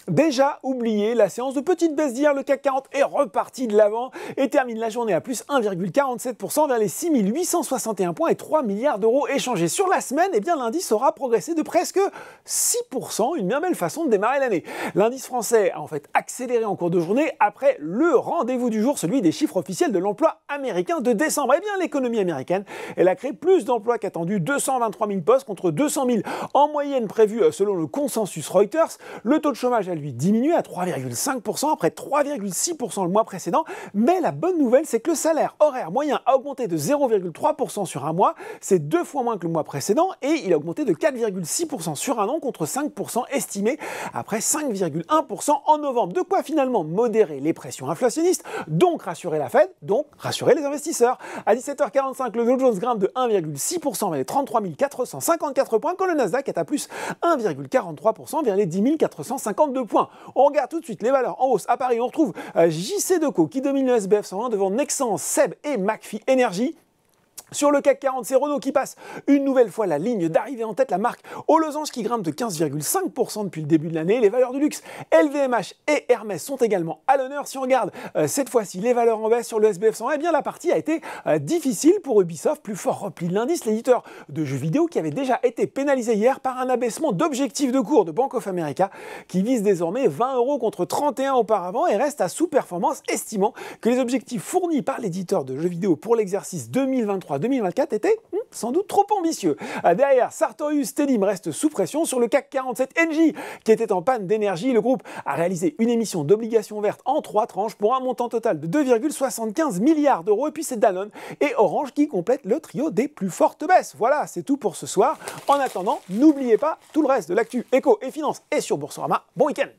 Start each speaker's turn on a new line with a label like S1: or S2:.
S1: Déjà oublié, la séance de petite baisse d'hier, le CAC 40 est reparti de l'avant et termine la journée à plus 1,47% vers les 6861 points et 3 milliards d'euros échangés. Sur la semaine, eh bien, l'indice aura progressé de presque 6%, une bien belle façon de démarrer l'année. L'indice français a en fait accéléré en cours de journée après le rendez-vous du jour, celui des chiffres officiels de l'emploi américain de décembre. Eh bien, l'économie américaine, elle a créé plus d'emplois qu'attendu, 223 000 postes contre 200 000 en moyenne prévus selon le consensus Reuters. Le taux de chômage a lui diminué à 3,5% après 3,6% le mois précédent. Mais la bonne nouvelle, c'est que le salaire horaire moyen a augmenté de 0,3% sur un mois. C'est 2 fois moins que le mois précédent et il a augmenté de 4,6% sur un an contre 5% estimé après 5,1% en novembre. De quoi finalement modérer les pressions inflationnistes, donc rassurer la Fed, donc rassurer les investisseurs. À 17h45, le Dow Jones grimpe de 1,6% vers les 33 454 points quand le Nasdaq est à plus 1,43% vers les 10 452 points. On regarde tout de suite les valeurs en hausse. À Paris, on retrouve JCDecaux qui domine le SBF 120 devant Nexans, SEB et McPhy Energy. Sur le CAC 40, c'est Renault qui passe une nouvelle fois la ligne d'arrivée en tête, la marque aux losanges qui grimpe de 15,5% depuis le début de l'année. Les valeurs du luxe, LVMH et Hermès sont également à l'honneur. Si on regarde cette fois-ci les valeurs en baisse sur le SBF 100, eh bien la partie a été difficile pour Ubisoft, plus fort repli de l'indice, l'éditeur de jeux vidéo qui avait déjà été pénalisé hier par un abaissement d'objectif de cours de Bank of America qui vise désormais 20 € contre 31 auparavant et reste à sous-performance, estimant que les objectifs fournis par l'éditeur de jeux vidéo pour l'exercice 2023-2024 était sans doute trop ambitieux. Derrière, Sartorius Stedim reste sous pression. Sur le CAC 47, Engie qui était en panne d'énergie, le groupe a réalisé une émission d'obligations vertes en 3 tranches pour un montant total de 2,75 milliards d'euros. Et puis c'est Danone et Orange qui complètent le trio des plus fortes baisses. Voilà, c'est tout pour ce soir. En attendant, n'oubliez pas tout le reste de l'actu éco et finance et sur Boursorama. Bon week-end.